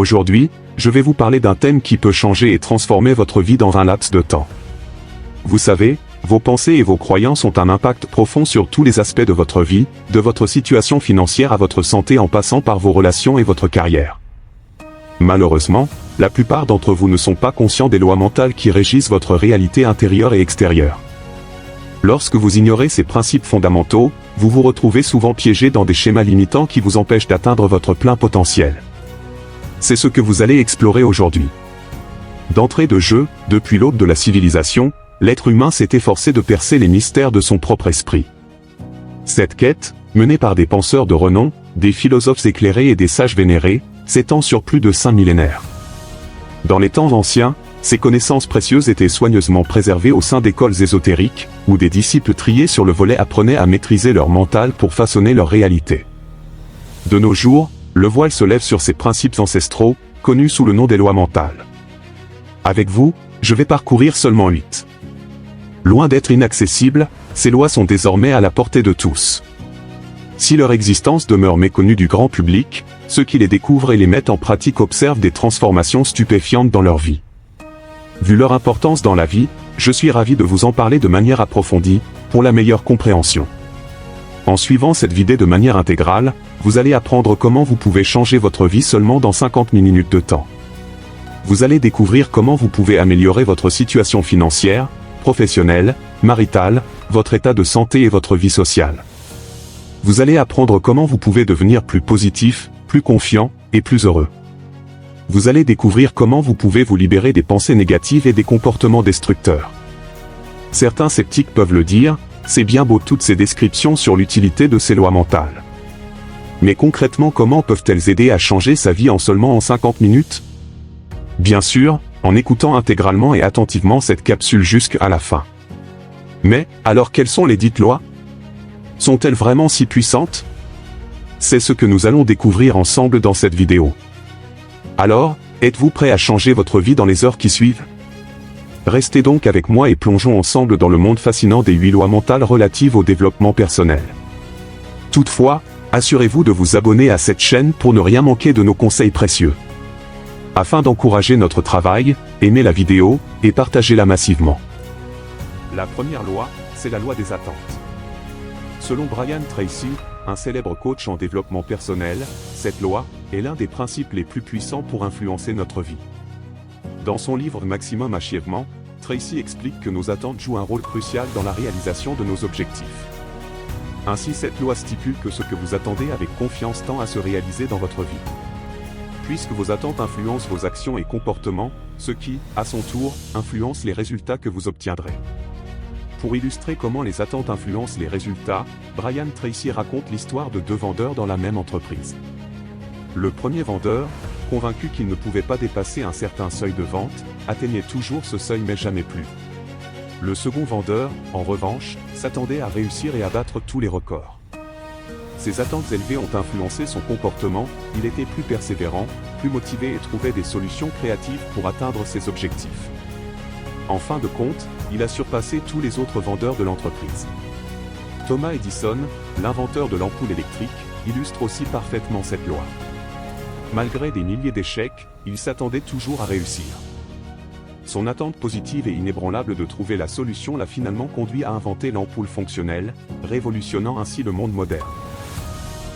Aujourd'hui, je vais vous parler d'un thème qui peut changer et transformer votre vie dans un laps de temps. Vous savez, vos pensées et vos croyances ont un impact profond sur tous les aspects de votre vie, de votre situation financière à votre santé en passant par vos relations et votre carrière. Malheureusement, la plupart d'entre vous ne sont pas conscients des lois mentales qui régissent votre réalité intérieure et extérieure. Lorsque vous ignorez ces principes fondamentaux, vous vous retrouvez souvent piégé dans des schémas limitants qui vous empêchent d'atteindre votre plein potentiel. C'est ce que vous allez explorer aujourd'hui. D'entrée de jeu, depuis l'aube de la civilisation, l'être humain s'est efforcé de percer les mystères de son propre esprit. Cette quête, menée par des penseurs de renom, des philosophes éclairés et des sages vénérés, s'étend sur plus de 5 millénaires. Dans les temps anciens, ces connaissances précieuses étaient soigneusement préservées au sein d'écoles ésotériques, où des disciples triés sur le volet apprenaient à maîtriser leur mental pour façonner leur réalité. De nos jours, le voile se lève sur ces principes ancestraux, connus sous le nom des lois mentales. Avec vous, je vais parcourir seulement 8. Loin d'être inaccessibles, ces lois sont désormais à la portée de tous. Si leur existence demeure méconnue du grand public, ceux qui les découvrent et les mettent en pratique observent des transformations stupéfiantes dans leur vie. Vu leur importance dans la vie, je suis ravi de vous en parler de manière approfondie, pour la meilleure compréhension. En suivant cette vidéo de manière intégrale, vous allez apprendre comment vous pouvez changer votre vie seulement dans 50 minutes de temps. Vous allez découvrir comment vous pouvez améliorer votre situation financière, professionnelle, maritale, votre état de santé et votre vie sociale. Vous allez apprendre comment vous pouvez devenir plus positif, plus confiant et plus heureux. Vous allez découvrir comment vous pouvez vous libérer des pensées négatives et des comportements destructeurs. Certains sceptiques peuvent le dire, c'est bien beau toutes ces descriptions sur l'utilité de ces lois mentales. Mais concrètement, comment peuvent-elles aider à changer sa vie en seulement 50 minutes? Bien sûr, en écoutant intégralement et attentivement cette capsule jusqu'à la fin. Mais, alors quelles sont les dites lois? Sont-elles vraiment si puissantes? C'est ce que nous allons découvrir ensemble dans cette vidéo. Alors, êtes-vous prêt à changer votre vie dans les heures qui suivent? Restez donc avec moi et plongeons ensemble dans le monde fascinant des 8 lois mentales relatives au développement personnel. Toutefois, assurez-vous de vous abonner à cette chaîne pour ne rien manquer de nos conseils précieux. Afin d'encourager notre travail, aimez la vidéo et partagez-la massivement. La première loi, c'est la loi des attentes. Selon Brian Tracy, un célèbre coach en développement personnel, cette loi est l'un des principes les plus puissants pour influencer notre vie. Dans son livre Maximum Achievement, Tracy explique que nos attentes jouent un rôle crucial dans la réalisation de nos objectifs. Ainsi, cette loi stipule que ce que vous attendez avec confiance tend à se réaliser dans votre vie. Puisque vos attentes influencent vos actions et comportements, ce qui, à son tour, influence les résultats que vous obtiendrez. Pour illustrer comment les attentes influencent les résultats, Brian Tracy raconte l'histoire de 2 vendeurs dans la même entreprise. Le premier vendeur, convaincu qu'il ne pouvait pas dépasser un certain seuil de vente, atteignait toujours ce seuil mais jamais plus. Le second vendeur, en revanche, s'attendait à réussir et à battre tous les records. Ses attentes élevées ont influencé son comportement, il était plus persévérant, plus motivé et trouvait des solutions créatives pour atteindre ses objectifs. En fin de compte, il a surpassé tous les autres vendeurs de l'entreprise. Thomas Edison, l'inventeur de l'ampoule électrique, illustre aussi parfaitement cette loi. Malgré des milliers d'échecs, il s'attendait toujours à réussir. Son attente positive et inébranlable de trouver la solution l'a finalement conduit à inventer l'ampoule fonctionnelle, révolutionnant ainsi le monde moderne.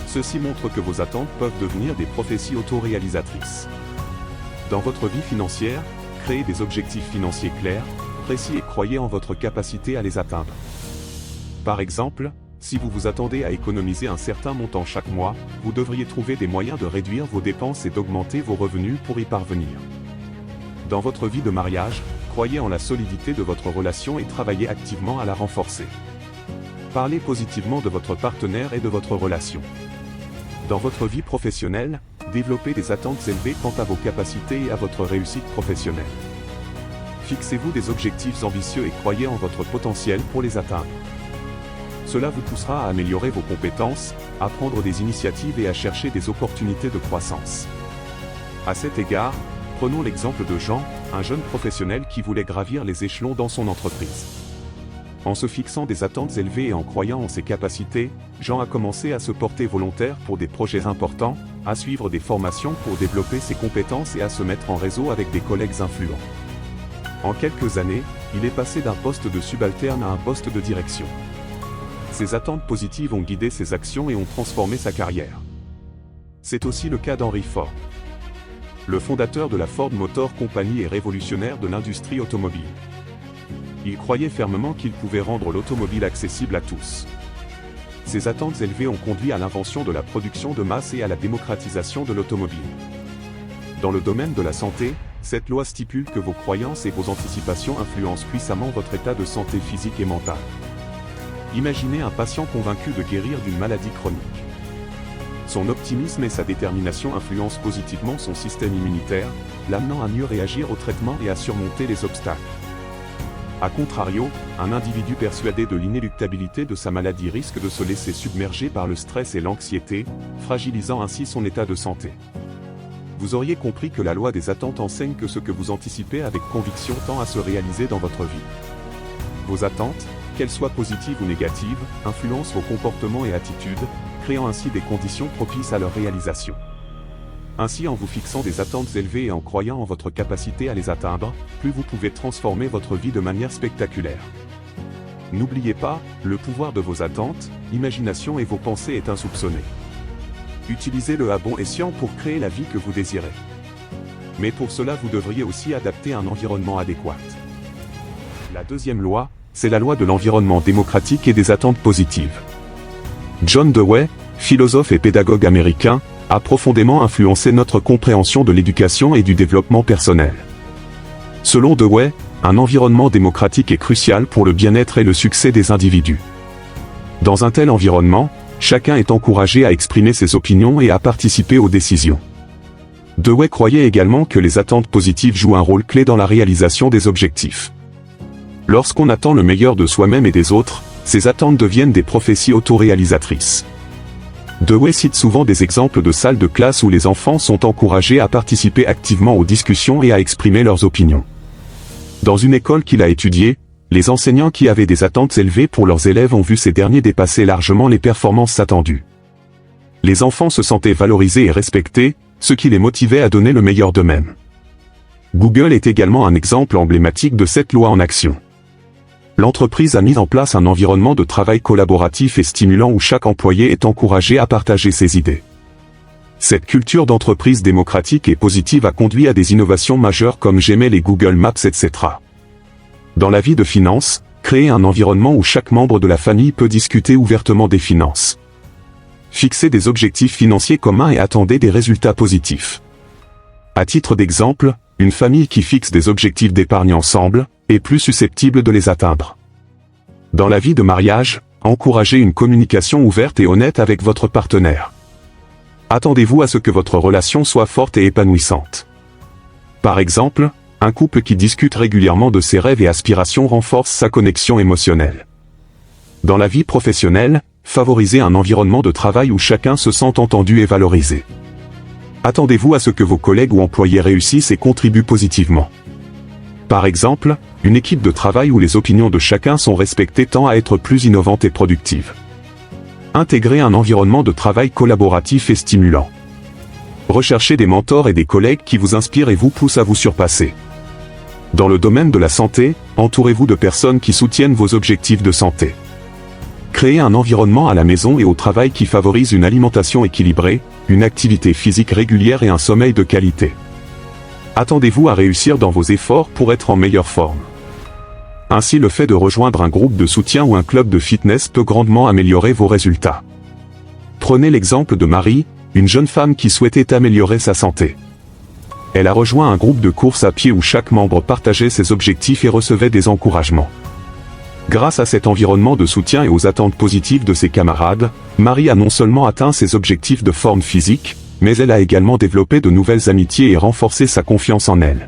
Ceci montre que vos attentes peuvent devenir des prophéties auto-réalisatrices. Dans votre vie financière, créez des objectifs financiers clairs, précis et croyez en votre capacité à les atteindre. Par exemple, si vous vous attendez à économiser un certain montant chaque mois, vous devriez trouver des moyens de réduire vos dépenses et d'augmenter vos revenus pour y parvenir. Dans votre vie de mariage, croyez en la solidité de votre relation et travaillez activement à la renforcer. Parlez positivement de votre partenaire et de votre relation. Dans votre vie professionnelle, développez des attentes élevées quant à vos capacités et à votre réussite professionnelle. Fixez-vous des objectifs ambitieux et croyez en votre potentiel pour les atteindre. Cela vous poussera à améliorer vos compétences, à prendre des initiatives et à chercher des opportunités de croissance. À cet égard, prenons l'exemple de Jean, un jeune professionnel qui voulait gravir les échelons dans son entreprise. En se fixant des attentes élevées et en croyant en ses capacités, Jean a commencé à se porter volontaire pour des projets importants, à suivre des formations pour développer ses compétences et à se mettre en réseau avec des collègues influents. En quelques années, il est passé d'un poste de subalterne à un poste de direction. Ses attentes positives ont guidé ses actions et ont transformé sa carrière. C'est aussi le cas d'Henry Ford. Le fondateur de la Ford Motor Company est révolutionnaire de l'industrie automobile. Il croyait fermement qu'il pouvait rendre l'automobile accessible à tous. Ces attentes élevées ont conduit à l'invention de la production de masse et à la démocratisation de l'automobile. Dans le domaine de la santé, cette loi stipule que vos croyances et vos anticipations influencent puissamment votre état de santé physique et mentale. Imaginez un patient convaincu de guérir d'une maladie chronique. Son optimisme et sa détermination influencent positivement son système immunitaire, l'amenant à mieux réagir au traitement et à surmonter les obstacles. A contrario, un individu persuadé de l'inéluctabilité de sa maladie risque de se laisser submerger par le stress et l'anxiété, fragilisant ainsi son état de santé. Vous auriez compris que la loi des attentes enseigne que ce que vous anticipez avec conviction tend à se réaliser dans votre vie. Vos attentes, qu'elles soient positives ou négatives, influencent vos comportements et attitudes, créant ainsi des conditions propices à leur réalisation. Ainsi, en vous fixant des attentes élevées et en croyant en votre capacité à les atteindre, plus vous pouvez transformer votre vie de manière spectaculaire. N'oubliez pas, le pouvoir de vos attentes, imagination et vos pensées est insoupçonné. Utilisez-le à bon escient pour créer la vie que vous désirez. Mais pour cela, vous devriez aussi adapter un environnement adéquat. La deuxième loi, c'est la loi de l'environnement démocratique et des attentes positives. John Dewey, philosophe et pédagogue américain, a profondément influencé notre compréhension de l'éducation et du développement personnel. Selon Dewey, un environnement démocratique est crucial pour le bien-être et le succès des individus. Dans un tel environnement, chacun est encouragé à exprimer ses opinions et à participer aux décisions. Dewey croyait également que les attentes positives jouent un rôle clé dans la réalisation des objectifs. Lorsqu'on attend le meilleur de soi-même et des autres, ces attentes deviennent des prophéties autoréalisatrices. Dewey cite souvent des exemples de salles de classe où les enfants sont encouragés à participer activement aux discussions et à exprimer leurs opinions. Dans une école qu'il a étudiée, les enseignants qui avaient des attentes élevées pour leurs élèves ont vu ces derniers dépasser largement les performances attendues. Les enfants se sentaient valorisés et respectés, ce qui les motivait à donner le meilleur d'eux-mêmes. Google est également un exemple emblématique de cette loi en action. L'entreprise a mis en place un environnement de travail collaboratif et stimulant où chaque employé est encouragé à partager ses idées. Cette culture d'entreprise démocratique et positive a conduit à des innovations majeures comme Gmail et Google Maps, etc. Dans la vie de finance, créez un environnement où chaque membre de la famille peut discuter ouvertement des finances. Fixez des objectifs financiers communs et attendez des résultats positifs. À titre d'exemple, une famille qui fixe des objectifs d'épargne ensemble est plus susceptible de les atteindre. Dans la vie de mariage, encouragez une communication ouverte et honnête avec votre partenaire. Attendez-vous à ce que votre relation soit forte et épanouissante. Par exemple, un couple qui discute régulièrement de ses rêves et aspirations renforce sa connexion émotionnelle. Dans la vie professionnelle, favorisez un environnement de travail où chacun se sent entendu et valorisé. Attendez-vous à ce que vos collègues ou employés réussissent et contribuent positivement. Par exemple, une équipe de travail où les opinions de chacun sont respectées tend à être plus innovante et productive. Intégrez un environnement de travail collaboratif et stimulant. Recherchez des mentors et des collègues qui vous inspirent et vous poussent à vous surpasser. Dans le domaine de la santé, entourez-vous de personnes qui soutiennent vos objectifs de santé. Créez un environnement à la maison et au travail qui favorise une alimentation équilibrée, une activité physique régulière et un sommeil de qualité. Attendez-vous à réussir dans vos efforts pour être en meilleure forme. Ainsi, le fait de rejoindre un groupe de soutien ou un club de fitness peut grandement améliorer vos résultats. Prenez l'exemple de Marie, une jeune femme qui souhaitait améliorer sa santé. Elle a rejoint un groupe de course à pied où chaque membre partageait ses objectifs et recevait des encouragements. Grâce à cet environnement de soutien et aux attentes positives de ses camarades, Marie a non seulement atteint ses objectifs de forme physique, mais elle a également développé de nouvelles amitiés et renforcé sa confiance en elle.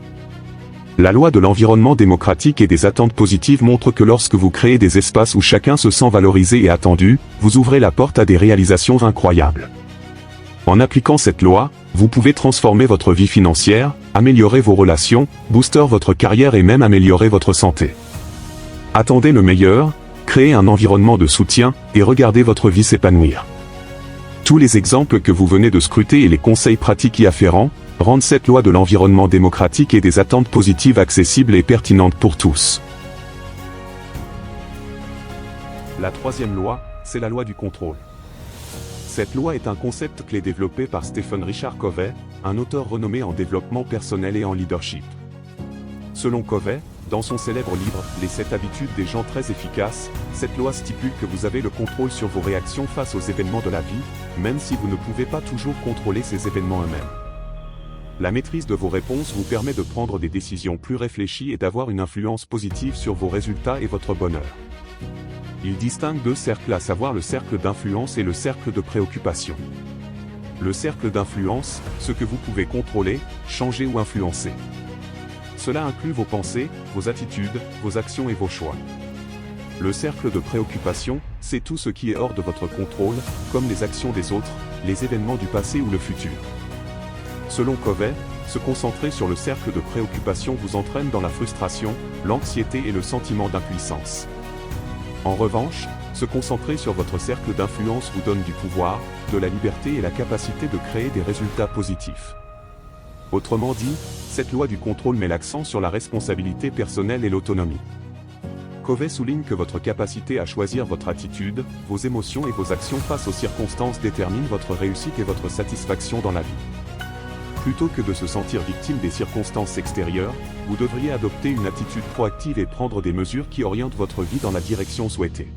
La loi de l'environnement démocratique et des attentes positives montre que lorsque vous créez des espaces où chacun se sent valorisé et attendu, vous ouvrez la porte à des réalisations incroyables. En appliquant cette loi, vous pouvez transformer votre vie financière, améliorer vos relations, booster votre carrière et même améliorer votre santé. Attendez le meilleur, créez un environnement de soutien, et regardez votre vie s'épanouir. Tous les exemples que vous venez de scruter et les conseils pratiques y afférents rendent cette loi de l'environnement démocratique et des attentes positives accessibles et pertinentes pour tous. La troisième loi, c'est la loi du contrôle. Cette loi est un concept clé développé par Stephen Richard Covey, un auteur renommé en développement personnel et en leadership. Selon Covey, dans son célèbre livre « Les 7 habitudes des gens très efficaces », cette loi stipule que vous avez le contrôle sur vos réactions face aux événements de la vie, même si vous ne pouvez pas toujours contrôler ces événements eux-mêmes. La maîtrise de vos réponses vous permet de prendre des décisions plus réfléchies et d'avoir une influence positive sur vos résultats et votre bonheur. Il distingue deux cercles, à savoir le cercle d'influence et le cercle de préoccupation. Le cercle d'influence, ce que vous pouvez contrôler, changer ou influencer. Cela inclut vos pensées, vos attitudes, vos actions et vos choix. Le cercle de préoccupation, c'est tout ce qui est hors de votre contrôle, comme les actions des autres, les événements du passé ou le futur. Selon Covey, se concentrer sur le cercle de préoccupation vous entraîne dans la frustration, l'anxiété et le sentiment d'impuissance. En revanche, se concentrer sur votre cercle d'influence vous donne du pouvoir, de la liberté et la capacité de créer des résultats positifs. Autrement dit, cette loi du contrôle met l'accent sur la responsabilité personnelle et l'autonomie. Covey souligne que votre capacité à choisir votre attitude, vos émotions et vos actions face aux circonstances détermine votre réussite et votre satisfaction dans la vie. Plutôt que de se sentir victime des circonstances extérieures, vous devriez adopter une attitude proactive et prendre des mesures qui orientent votre vie dans la direction souhaitée.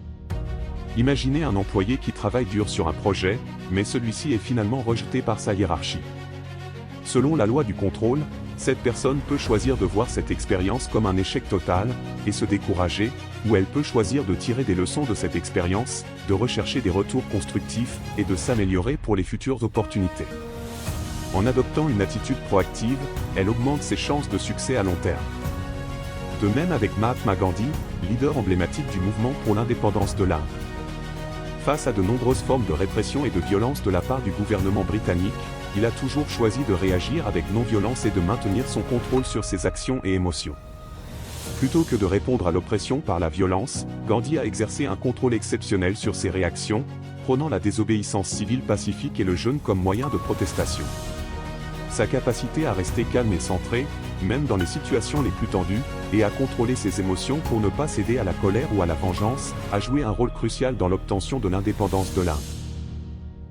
Imaginez un employé qui travaille dur sur un projet, mais celui-ci est finalement rejeté par sa hiérarchie. Selon la loi du contrôle, cette personne peut choisir de voir cette expérience comme un échec total, et se décourager, ou elle peut choisir de tirer des leçons de cette expérience, de rechercher des retours constructifs, et de s'améliorer pour les futures opportunités. En adoptant une attitude proactive, elle augmente ses chances de succès à long terme. De même avec Mahatma Gandhi, leader emblématique du mouvement pour l'indépendance de l'Inde. Face à de nombreuses formes de répression et de violence de la part du gouvernement britannique, il a toujours choisi de réagir avec non-violence et de maintenir son contrôle sur ses actions et émotions. Plutôt que de répondre à l'oppression par la violence, Gandhi a exercé un contrôle exceptionnel sur ses réactions, prônant la désobéissance civile pacifique et le jeûne comme moyen de protestation. Sa capacité à rester calme et centré, même dans les situations les plus tendues, et à contrôler ses émotions pour ne pas céder à la colère ou à la vengeance, a joué un rôle crucial dans l'obtention de l'indépendance de l'Inde.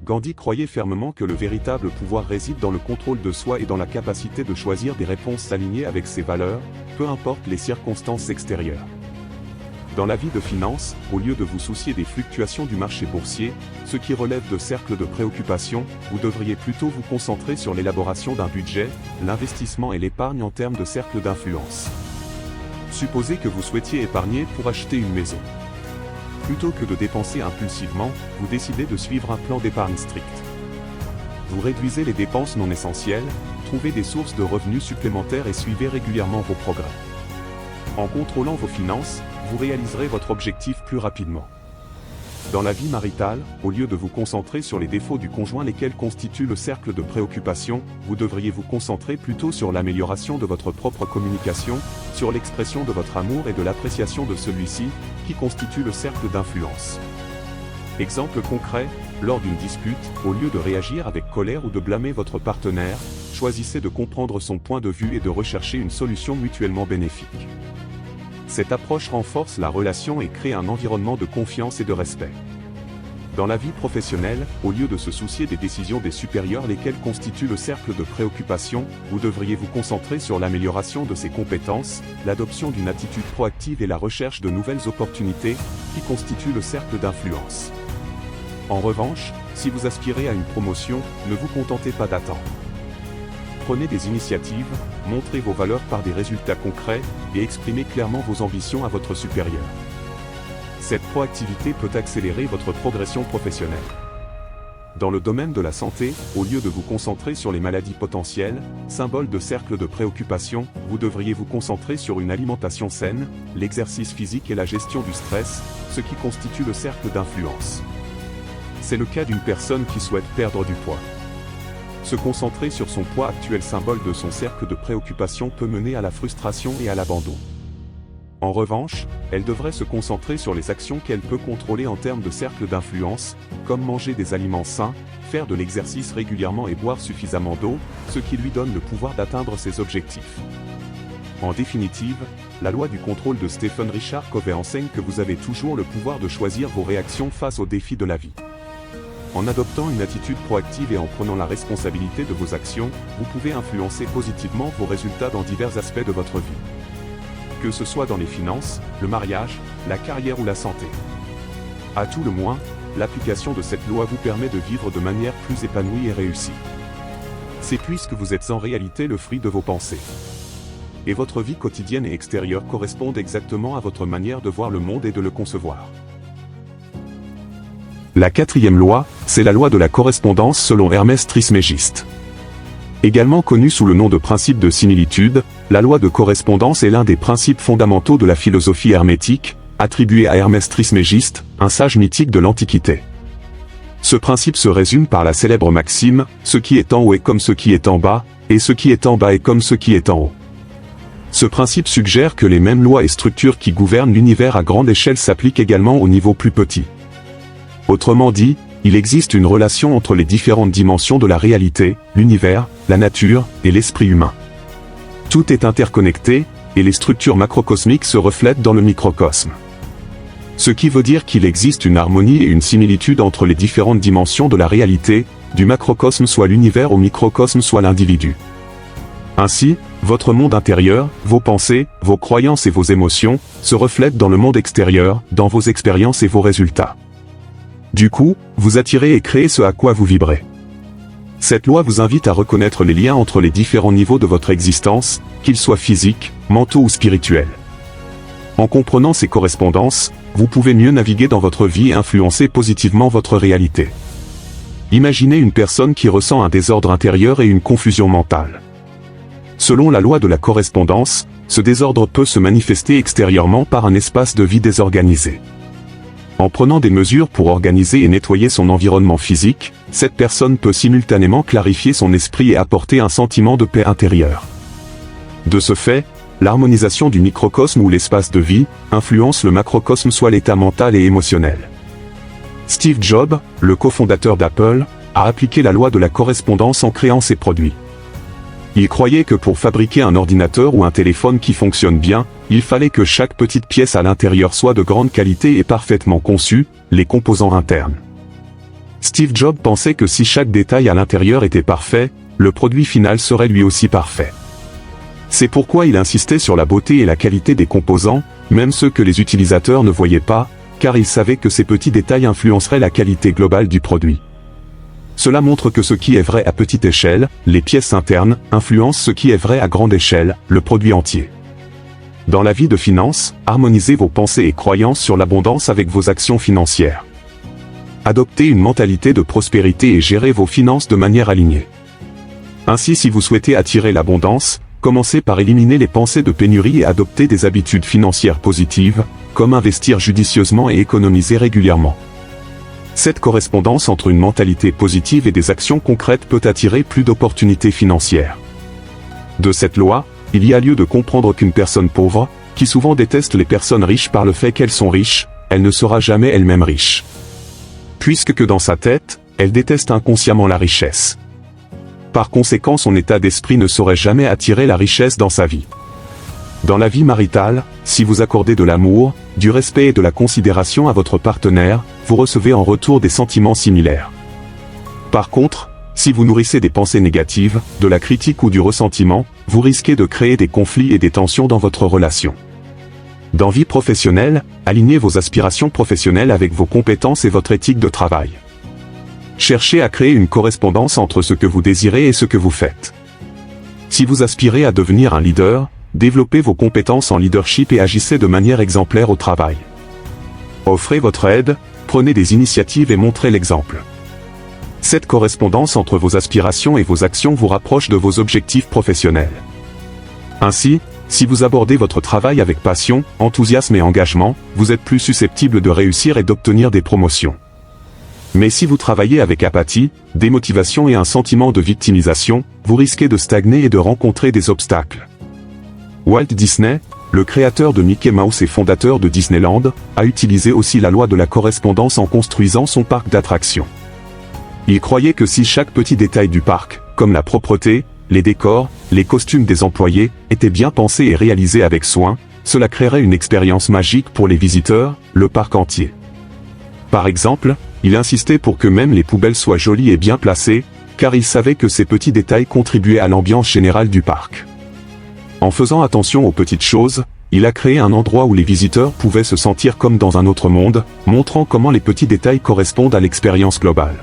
Gandhi croyait fermement que le véritable pouvoir réside dans le contrôle de soi et dans la capacité de choisir des réponses alignées avec ses valeurs, peu importe les circonstances extérieures. Dans la vie de finance, au lieu de vous soucier des fluctuations du marché boursier, ce qui relève de cercles de préoccupation, vous devriez plutôt vous concentrer sur l'élaboration d'un budget, l'investissement et l'épargne en termes de cercle d'influence. Supposez que vous souhaitiez épargner pour acheter une maison. Plutôt que de dépenser impulsivement, vous décidez de suivre un plan d'épargne strict. Vous réduisez les dépenses non essentielles, trouvez des sources de revenus supplémentaires et suivez régulièrement vos progrès. En contrôlant vos finances, vous réaliserez votre objectif plus rapidement. Dans la vie maritale, au lieu de vous concentrer sur les défauts du conjoint lesquels constituent le cercle de préoccupation, vous devriez vous concentrer plutôt sur l'amélioration de votre propre communication, sur l'expression de votre amour et de l'appréciation de celui-ci, qui constitue le cercle d'influence. Exemple concret, lors d'une dispute, au lieu de réagir avec colère ou de blâmer votre partenaire, choisissez de comprendre son point de vue et de rechercher une solution mutuellement bénéfique. Cette approche renforce la relation et crée un environnement de confiance et de respect. Dans la vie professionnelle, au lieu de se soucier des décisions des supérieurs lesquelles constituent le cercle de préoccupation, vous devriez vous concentrer sur l'amélioration de ses compétences, l'adoption d'une attitude proactive et la recherche de nouvelles opportunités, qui constituent le cercle d'influence. En revanche, si vous aspirez à une promotion, ne vous contentez pas d'attendre. Prenez des initiatives, montrez vos valeurs par des résultats concrets, et exprimez clairement vos ambitions à votre supérieur. Cette proactivité peut accélérer votre progression professionnelle. Dans le domaine de la santé, au lieu de vous concentrer sur les maladies potentielles, symboles de cercle de préoccupation, vous devriez vous concentrer sur une alimentation saine, l'exercice physique et la gestion du stress, ce qui constitue le cercle d'influence. C'est le cas d'une personne qui souhaite perdre du poids. Se concentrer sur son poids actuel, symbole de son cercle de préoccupation, peut mener à la frustration et à l'abandon. En revanche, elle devrait se concentrer sur les actions qu'elle peut contrôler en termes de cercle d'influence, comme manger des aliments sains, faire de l'exercice régulièrement et boire suffisamment d'eau, ce qui lui donne le pouvoir d'atteindre ses objectifs. En définitive, la loi du contrôle de Stephen Richard Covey enseigne que vous avez toujours le pouvoir de choisir vos réactions face aux défis de la vie. En adoptant une attitude proactive et en prenant la responsabilité de vos actions, vous pouvez influencer positivement vos résultats dans divers aspects de votre vie. Que ce soit dans les finances, le mariage, la carrière ou la santé. À tout le moins, l'application de cette loi vous permet de vivre de manière plus épanouie et réussie. C'est puisque vous êtes en réalité le fruit de vos pensées. Et votre vie quotidienne et extérieure correspondent exactement à votre manière de voir le monde et de le concevoir. La quatrième loi, c'est la loi de la correspondance selon Hermès Trismégiste. Également connue sous le nom de principe de similitude, la loi de correspondance est l'un des principes fondamentaux de la philosophie hermétique, attribué à Hermès Trismégiste, un sage mythique de l'Antiquité. Ce principe se résume par la célèbre maxime « Ce qui est en haut est comme ce qui est en bas, et ce qui est en bas est comme ce qui est en haut ». Ce principe suggère que les mêmes lois et structures qui gouvernent l'univers à grande échelle s'appliquent également au niveau plus petit. Autrement dit, il existe une relation entre les différentes dimensions de la réalité, l'univers, la nature et l'esprit humain. Tout est interconnecté, et les structures macrocosmiques se reflètent dans le microcosme. Ce qui veut dire qu'il existe une harmonie et une similitude entre les différentes dimensions de la réalité, du macrocosme soit l'univers au microcosme soit l'individu. Ainsi, votre monde intérieur, vos pensées, vos croyances et vos émotions, se reflètent dans le monde extérieur, dans vos expériences et vos résultats. Du coup, vous attirez et créez ce à quoi vous vibrez. Cette loi vous invite à reconnaître les liens entre les différents niveaux de votre existence, qu'ils soient physiques, mentaux ou spirituels. En comprenant ces correspondances, vous pouvez mieux naviguer dans votre vie et influencer positivement votre réalité. Imaginez une personne qui ressent un désordre intérieur et une confusion mentale. Selon la loi de la correspondance, ce désordre peut se manifester extérieurement par un espace de vie désorganisé. En prenant des mesures pour organiser et nettoyer son environnement physique, cette personne peut simultanément clarifier son esprit et apporter un sentiment de paix intérieure. De ce fait, l'harmonisation du microcosme ou l'espace de vie influence le macrocosme soit l'état mental et émotionnel. Steve Jobs, le cofondateur d'Apple, a appliqué la loi de la correspondance en créant ses produits. Il croyait que pour fabriquer un ordinateur ou un téléphone qui fonctionne bien, il fallait que chaque petite pièce à l'intérieur soit de grande qualité et parfaitement conçue, les composants internes. Steve Jobs pensait que si chaque détail à l'intérieur était parfait, le produit final serait lui aussi parfait. C'est pourquoi il insistait sur la beauté et la qualité des composants, même ceux que les utilisateurs ne voyaient pas, car il savait que ces petits détails influenceraient la qualité globale du produit. Cela montre que ce qui est vrai à petite échelle, les pièces internes, influence ce qui est vrai à grande échelle, le produit entier. Dans la vie de finance, harmonisez vos pensées et croyances sur l'abondance avec vos actions financières. Adoptez une mentalité de prospérité et gérez vos finances de manière alignée. Ainsi, si vous souhaitez attirer l'abondance, commencez par éliminer les pensées de pénurie et adopter des habitudes financières positives, comme investir judicieusement et économiser régulièrement. Cette correspondance entre une mentalité positive et des actions concrètes peut attirer plus d'opportunités financières. De cette loi, il y a lieu de comprendre qu'une personne pauvre, qui souvent déteste les personnes riches par le fait qu'elles sont riches, elle ne sera jamais elle-même riche. Puisque que dans sa tête, elle déteste inconsciemment la richesse. Par conséquent, son état d'esprit ne saurait jamais attirer la richesse dans sa vie. Dans la vie maritale, si vous accordez de l'amour, du respect et de la considération à votre partenaire, vous recevez en retour des sentiments similaires. Par contre, si vous nourrissez des pensées négatives, de la critique ou du ressentiment, vous risquez de créer des conflits et des tensions dans votre relation. Dans vie professionnelle, alignez vos aspirations professionnelles avec vos compétences et votre éthique de travail. Cherchez à créer une correspondance entre ce que vous désirez et ce que vous faites. Si vous aspirez à devenir un leader, développez vos compétences en leadership et agissez de manière exemplaire au travail. Offrez votre aide, prenez des initiatives et montrez l'exemple. Cette correspondance entre vos aspirations et vos actions vous rapproche de vos objectifs professionnels. Ainsi, si vous abordez votre travail avec passion, enthousiasme et engagement, vous êtes plus susceptible de réussir et d'obtenir des promotions. Mais si vous travaillez avec apathie, démotivation et un sentiment de victimisation, vous risquez de stagner et de rencontrer des obstacles. Walt Disney, le créateur de Mickey Mouse et fondateur de Disneyland, a utilisé aussi la loi de la correspondance en construisant son parc d'attractions. Il croyait que si chaque petit détail du parc, comme la propreté, les décors, les costumes des employés, étaient bien pensés et réalisés avec soin, cela créerait une expérience magique pour les visiteurs, le parc entier. Par exemple, il insistait pour que même les poubelles soient jolies et bien placées, car il savait que ces petits détails contribuaient à l'ambiance générale du parc. En faisant attention aux petites choses, il a créé un endroit où les visiteurs pouvaient se sentir comme dans un autre monde, montrant comment les petits détails correspondent à l'expérience globale.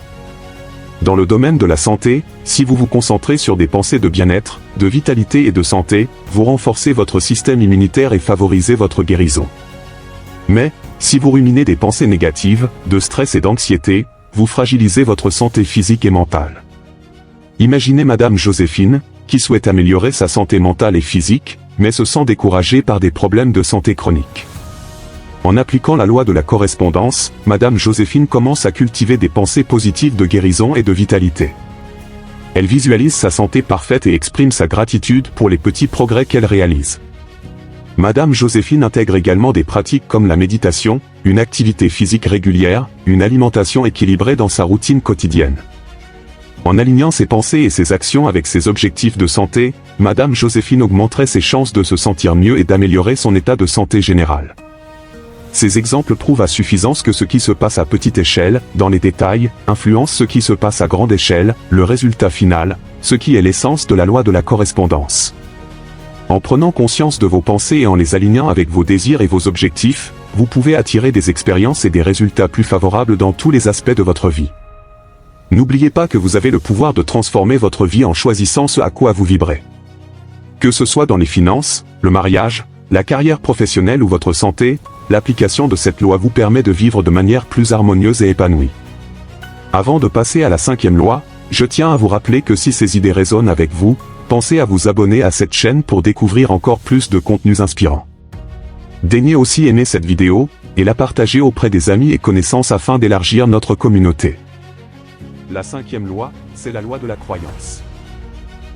Dans le domaine de la santé, si vous vous concentrez sur des pensées de bien-être, de vitalité et de santé, vous renforcez votre système immunitaire et favorisez votre guérison. Mais, si vous ruminez des pensées négatives, de stress et d'anxiété, vous fragilisez votre santé physique et mentale. Imaginez Madame Joséphine, qui souhaite améliorer sa santé mentale et physique, mais se sent découragée par des problèmes de santé chroniques. En appliquant la loi de la correspondance, Madame Joséphine commence à cultiver des pensées positives de guérison et de vitalité. Elle visualise sa santé parfaite et exprime sa gratitude pour les petits progrès qu'elle réalise. Madame Joséphine intègre également des pratiques comme la méditation, une activité physique régulière, une alimentation équilibrée dans sa routine quotidienne. En alignant ses pensées et ses actions avec ses objectifs de santé, Madame Joséphine augmenterait ses chances de se sentir mieux et d'améliorer son état de santé général. Ces exemples prouvent à suffisance que ce qui se passe à petite échelle, dans les détails, influence ce qui se passe à grande échelle, le résultat final, ce qui est l'essence de la loi de la correspondance. En prenant conscience de vos pensées et en les alignant avec vos désirs et vos objectifs, vous pouvez attirer des expériences et des résultats plus favorables dans tous les aspects de votre vie. N'oubliez pas que vous avez le pouvoir de transformer votre vie en choisissant ce à quoi vous vibrez. Que ce soit dans les finances, le mariage, la carrière professionnelle ou votre santé, l'application de cette loi vous permet de vivre de manière plus harmonieuse et épanouie. Avant de passer à la 5e loi, je tiens à vous rappeler que si ces idées résonnent avec vous, pensez à vous abonner à cette chaîne pour découvrir encore plus de contenus inspirants. Daignez aussi aimer cette vidéo, et la partager auprès des amis et connaissances afin d'élargir notre communauté. La 5e loi, c'est la loi de la croyance.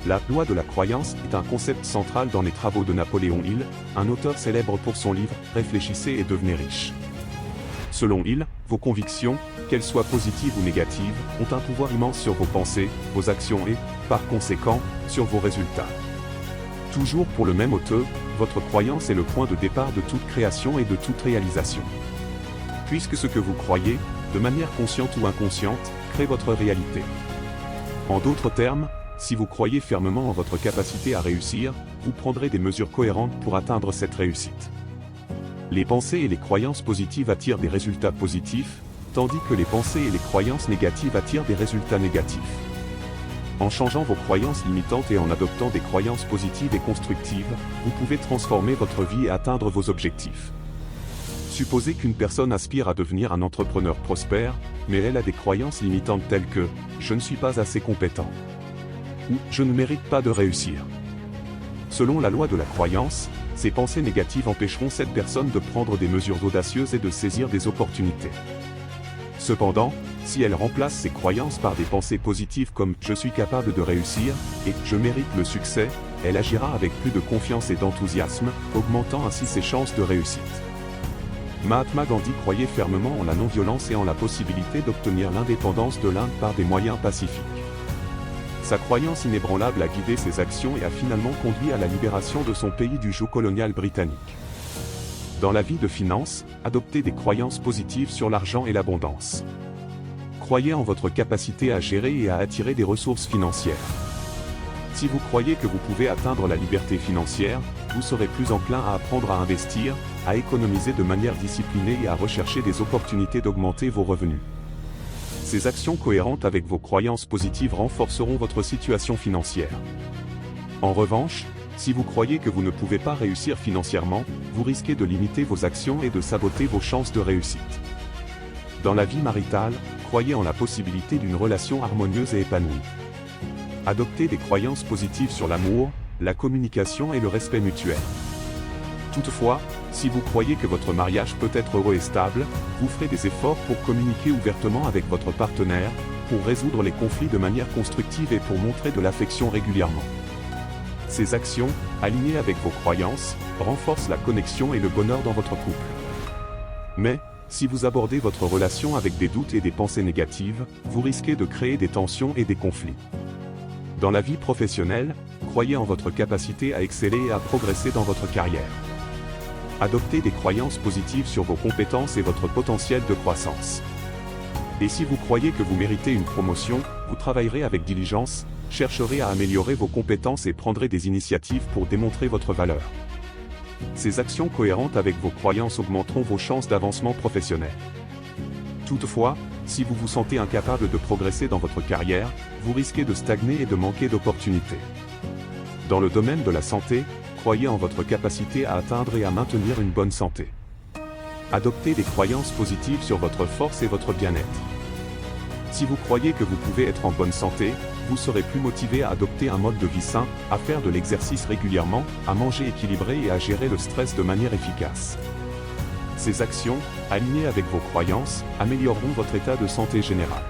La loi de la croyance est un concept central dans les travaux de Napoléon Hill, un auteur célèbre pour son livre « Réfléchissez et devenez riche ». Selon Hill, vos convictions, qu'elles soient positives ou négatives, ont un pouvoir immense sur vos pensées, vos actions et, par conséquent, sur vos résultats. Toujours pour le même auteur, votre croyance est le point de départ de toute création et de toute réalisation. Puisque ce que vous croyez, de manière consciente ou inconsciente, crée votre réalité. En d'autres termes, si vous croyez fermement en votre capacité à réussir, vous prendrez des mesures cohérentes pour atteindre cette réussite. Les pensées et les croyances positives attirent des résultats positifs, tandis que les pensées et les croyances négatives attirent des résultats négatifs. En changeant vos croyances limitantes et en adoptant des croyances positives et constructives, vous pouvez transformer votre vie et atteindre vos objectifs. Supposez qu'une personne aspire à devenir un entrepreneur prospère, mais elle a des croyances limitantes telles que « je ne suis pas assez compétent » ou « je ne mérite pas de réussir ». Selon la loi de la croyance, ces pensées négatives empêcheront cette personne de prendre des mesures audacieuses et de saisir des opportunités. Cependant, si elle remplace ces croyances par des pensées positives comme « je suis capable de réussir » et « je mérite le succès », elle agira avec plus de confiance et d'enthousiasme, augmentant ainsi ses chances de réussite. Mahatma Gandhi croyait fermement en la non-violence et en la possibilité d'obtenir l'indépendance de l'Inde par des moyens pacifiques. Sa croyance inébranlable a guidé ses actions et a finalement conduit à la libération de son pays du joug colonial britannique. Dans la vie de finance, adoptez des croyances positives sur l'argent et l'abondance. Croyez en votre capacité à gérer et à attirer des ressources financières. Si vous croyez que vous pouvez atteindre la liberté financière, vous serez plus enclin à apprendre à investir, à économiser de manière disciplinée et à rechercher des opportunités d'augmenter vos revenus. Ces actions cohérentes avec vos croyances positives renforceront votre situation financière. En revanche, si vous croyez que vous ne pouvez pas réussir financièrement, vous risquez de limiter vos actions et de saboter vos chances de réussite. Dans la vie maritale, croyez en la possibilité d'une relation harmonieuse et épanouie. Adoptez des croyances positives sur l'amour, la communication et le respect mutuel. Toutefois, si vous croyez que votre mariage peut être heureux et stable, vous ferez des efforts pour communiquer ouvertement avec votre partenaire, pour résoudre les conflits de manière constructive et pour montrer de l'affection régulièrement. Ces actions, alignées avec vos croyances, renforcent la connexion et le bonheur dans votre couple. Mais, si vous abordez votre relation avec des doutes et des pensées négatives, vous risquez de créer des tensions et des conflits. Dans la vie professionnelle, croyez en votre capacité à exceller et à progresser dans votre carrière. Adoptez des croyances positives sur vos compétences et votre potentiel de croissance. Et si vous croyez que vous méritez une promotion, vous travaillerez avec diligence, chercherez à améliorer vos compétences et prendrez des initiatives pour démontrer votre valeur. Ces actions cohérentes avec vos croyances augmenteront vos chances d'avancement professionnel. Toutefois, si vous vous sentez incapable de progresser dans votre carrière, vous risquez de stagner et de manquer d'opportunités. Dans le domaine de la santé, croyez en votre capacité à atteindre et à maintenir une bonne santé. Adoptez des croyances positives sur votre force et votre bien-être. Si vous croyez que vous pouvez être en bonne santé, vous serez plus motivé à adopter un mode de vie sain, à faire de l'exercice régulièrement, à manger équilibré et à gérer le stress de manière efficace. Ces actions, alignées avec vos croyances, amélioreront votre état de santé général.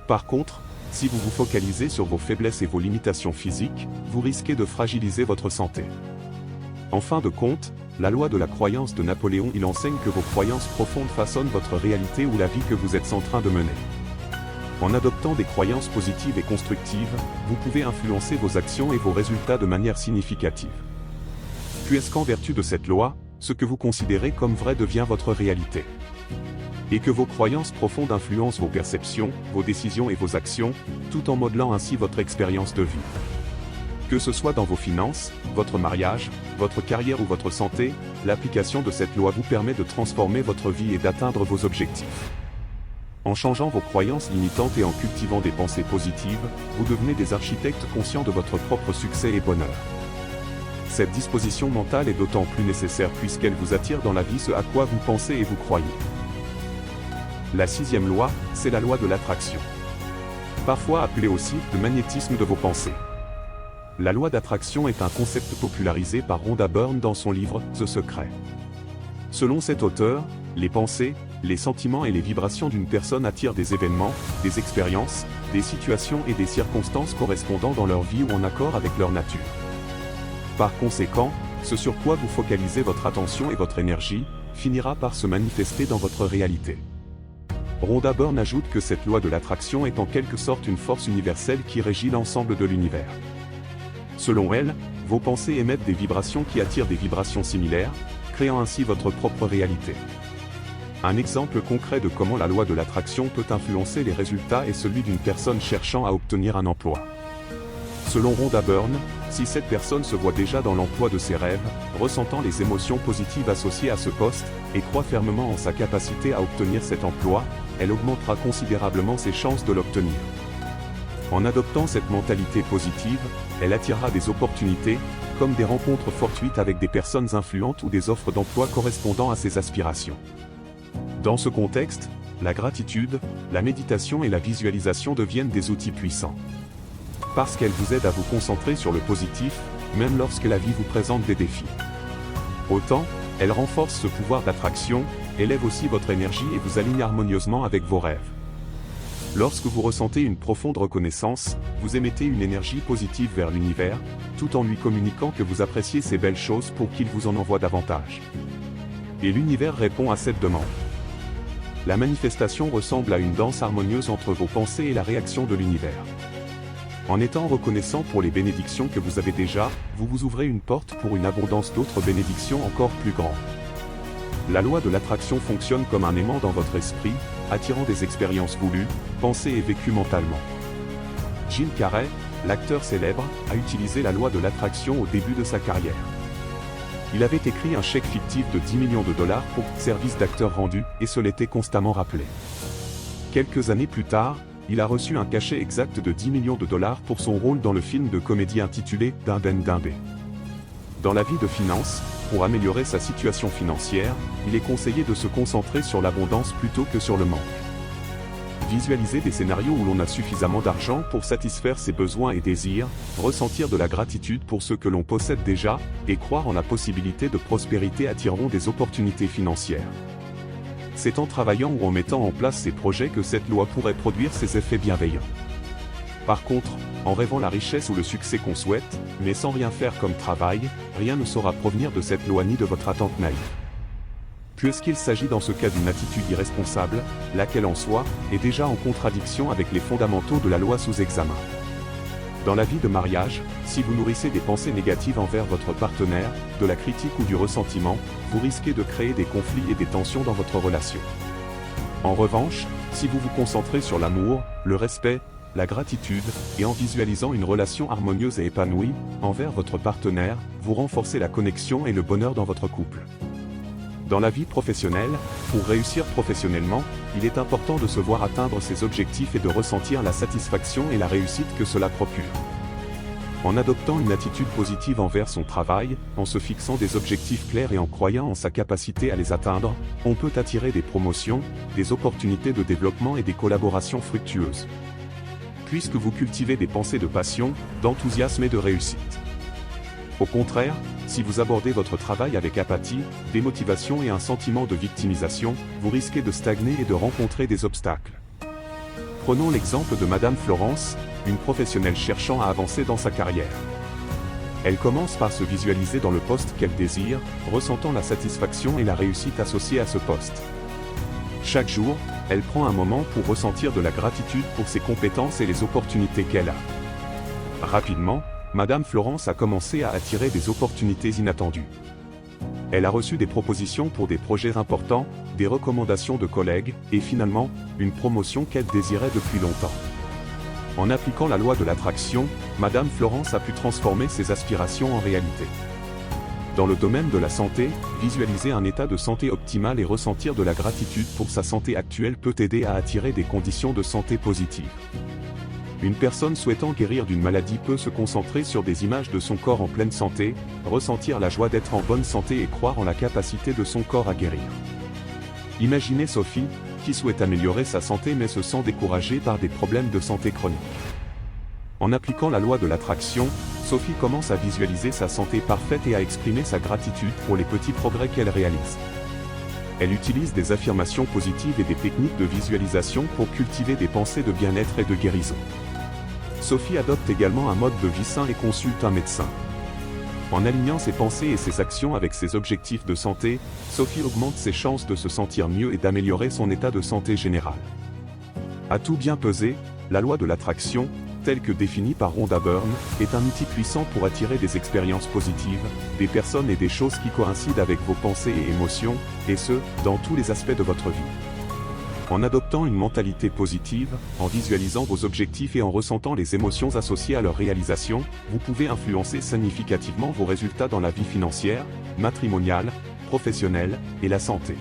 Par contre, si vous vous focalisez sur vos faiblesses et vos limitations physiques, vous risquez de fragiliser votre santé. En fin de compte, la loi de la croyance de Napoléon il enseigne que vos croyances profondes façonnent votre réalité ou la vie que vous êtes en train de mener. En adoptant des croyances positives et constructives, vous pouvez influencer vos actions et vos résultats de manière significative. Puisqu'en vertu de cette loi, ce que vous considérez comme vrai devient votre réalité. Et que vos croyances profondes influencent vos perceptions, vos décisions et vos actions, tout en modelant ainsi votre expérience de vie. Que ce soit dans vos finances, votre mariage, votre carrière ou votre santé, l'application de cette loi vous permet de transformer votre vie et d'atteindre vos objectifs. En changeant vos croyances limitantes et en cultivant des pensées positives, vous devenez des architectes conscients de votre propre succès et bonheur. Cette disposition mentale est d'autant plus nécessaire puisqu'elle vous attire dans la vie ce à quoi vous pensez et vous croyez. La sixième loi, c'est la loi de l'attraction. Parfois appelée aussi le magnétisme de vos pensées. La loi d'attraction est un concept popularisé par Rhonda Byrne dans son livre « The Secret ». Selon cet auteur, les pensées, les sentiments et les vibrations d'une personne attirent des événements, des expériences, des situations et des circonstances correspondant dans leur vie ou en accord avec leur nature. Par conséquent, ce sur quoi vous focalisez votre attention et votre énergie, finira par se manifester dans votre réalité. Rhonda Byrne ajoute que cette loi de l'attraction est en quelque sorte une force universelle qui régit l'ensemble de l'univers. Selon elle, vos pensées émettent des vibrations qui attirent des vibrations similaires, créant ainsi votre propre réalité. Un exemple concret de comment la loi de l'attraction peut influencer les résultats est celui d'une personne cherchant à obtenir un emploi. Selon Rhonda Byrne, si cette personne se voit déjà dans l'emploi de ses rêves, ressentant les émotions positives associées à ce poste, et croit fermement en sa capacité à obtenir cet emploi, elle augmentera considérablement ses chances de l'obtenir. En adoptant cette mentalité positive, elle attirera des opportunités, comme des rencontres fortuites avec des personnes influentes ou des offres d'emploi correspondant à ses aspirations. Dans ce contexte, la gratitude, la méditation et la visualisation deviennent des outils puissants. Parce qu'elles vous aident à vous concentrer sur le positif, même lorsque la vie vous présente des défis. Autant, elles renforcent ce pouvoir d'attraction, élèvent aussi votre énergie et vous alignent harmonieusement avec vos rêves. Lorsque vous ressentez une profonde reconnaissance, vous émettez une énergie positive vers l'univers, tout en lui communiquant que vous appréciez ces belles choses pour qu'il vous en envoie davantage. Et l'univers répond à cette demande. La manifestation ressemble à une danse harmonieuse entre vos pensées et la réaction de l'univers. En étant reconnaissant pour les bénédictions que vous avez déjà, vous vous ouvrez une porte pour une abondance d'autres bénédictions encore plus grandes. La loi de l'attraction fonctionne comme un aimant dans votre esprit, attirant des expériences voulues, pensées et vécues mentalement. Jim Carrey, l'acteur célèbre, a utilisé la loi de l'attraction au début de sa carrière. Il avait écrit un chèque fictif de 10 millions de dollars pour service d'acteur rendu, et se l'était constamment rappelé. Quelques années plus tard, il a reçu un cachet exact de 10 millions de dollars pour son rôle dans le film de comédie intitulé « Dindin Dimbé ». Dans la vie de finance, pour améliorer sa situation financière, il est conseillé de se concentrer sur l'abondance plutôt que sur le manque. Visualiser des scénarios où l'on a suffisamment d'argent pour satisfaire ses besoins et désirs, ressentir de la gratitude pour ce que l'on possède déjà, et croire en la possibilité de prospérité attireront des opportunités financières. C'est en travaillant ou en mettant en place ces projets que cette loi pourrait produire ses effets bienveillants. Par contre, en rêvant la richesse ou le succès qu'on souhaite, mais sans rien faire comme travail, rien ne saura provenir de cette loi ni de votre attente naïve. puisqu'il s'agit dans ce cas d'une attitude irresponsable, laquelle en soi, est déjà en contradiction avec les fondamentaux de la loi sous examen. Dans la vie de mariage, si vous nourrissez des pensées négatives envers votre partenaire, de la critique ou du ressentiment, vous risquez de créer des conflits et des tensions dans votre relation. En revanche, si vous vous concentrez sur l'amour, le respect, la gratitude, et en visualisant une relation harmonieuse et épanouie, envers votre partenaire, vous renforcez la connexion et le bonheur dans votre couple. Dans la vie professionnelle, pour réussir professionnellement, il est important de se voir atteindre ses objectifs et de ressentir la satisfaction et la réussite que cela procure. En adoptant une attitude positive envers son travail, en se fixant des objectifs clairs et en croyant en sa capacité à les atteindre, on peut attirer des promotions, des opportunités de développement et des collaborations fructueuses. Puisque vous cultivez des pensées de passion, d'enthousiasme et de réussite. Au contraire, si vous abordez votre travail avec apathie, démotivation et un sentiment de victimisation, vous risquez de stagner et de rencontrer des obstacles. Prenons l'exemple de Madame Florence, une professionnelle cherchant à avancer dans sa carrière. Elle commence par se visualiser dans le poste qu'elle désire, ressentant la satisfaction et la réussite associées à ce poste. Chaque jour, elle prend un moment pour ressentir de la gratitude pour ses compétences et les opportunités qu'elle a. Rapidement, Madame Florence a commencé à attirer des opportunités inattendues. Elle a reçu des propositions pour des projets importants, des recommandations de collègues, et finalement, une promotion qu'elle désirait depuis longtemps. En appliquant la loi de l'attraction, Madame Florence a pu transformer ses aspirations en réalité. Dans le domaine de la santé, visualiser un état de santé optimal et ressentir de la gratitude pour sa santé actuelle peut aider à attirer des conditions de santé positives. Une personne souhaitant guérir d'une maladie peut se concentrer sur des images de son corps en pleine santé, ressentir la joie d'être en bonne santé et croire en la capacité de son corps à guérir. Imaginez Sophie, qui souhaite améliorer sa santé mais se sent découragée par des problèmes de santé chroniques. En appliquant la loi de l'attraction, Sophie commence à visualiser sa santé parfaite et à exprimer sa gratitude pour les petits progrès qu'elle réalise. Elle utilise des affirmations positives et des techniques de visualisation pour cultiver des pensées de bien-être et de guérison. Sophie adopte également un mode de vie sain et consulte un médecin. En alignant ses pensées et ses actions avec ses objectifs de santé, Sophie augmente ses chances de se sentir mieux et d'améliorer son état de santé général. À tout bien peser, la loi de l'attraction, telle que définie par Rhonda Byrne, est un outil puissant pour attirer des expériences positives, des personnes et des choses qui coïncident avec vos pensées et émotions, et ce, dans tous les aspects de votre vie. En adoptant une mentalité positive, en visualisant vos objectifs et en ressentant les émotions associées à leur réalisation, vous pouvez influencer significativement vos résultats dans la vie financière, matrimoniale, professionnelle, et la santé.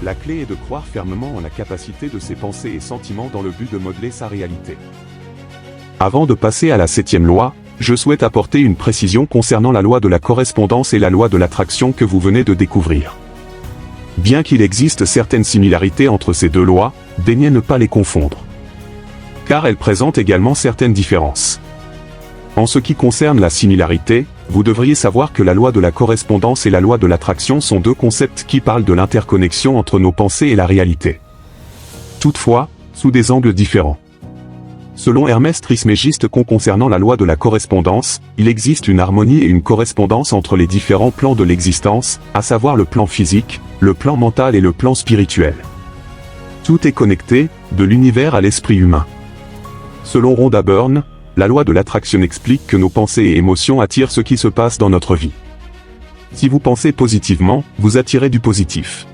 La clé est de croire fermement en la capacité de ses pensées et sentiments dans le but de modeler sa réalité. Avant de passer à la 7e loi, je souhaite apporter une précision concernant la loi de la correspondance et la loi de l'attraction que vous venez de découvrir. Bien qu'il existe certaines similarités entre ces deux lois, daignez ne pas les confondre. Car elles présentent également certaines différences. En ce qui concerne la similarité, vous devriez savoir que la loi de la correspondance et la loi de l'attraction sont deux concepts qui parlent de l'interconnexion entre nos pensées et la réalité. Toutefois, sous des angles différents. Selon Hermès Trismégiste concernant la loi de la correspondance, il existe une harmonie et une correspondance entre les différents plans de l'existence, à savoir le plan physique, le plan mental et le plan spirituel. Tout est connecté, de l'univers à l'esprit humain. Selon Rhonda Byrne, la loi de l'attraction explique que nos pensées et émotions attirent ce qui se passe dans notre vie. Si vous pensez positivement, vous attirez du positif.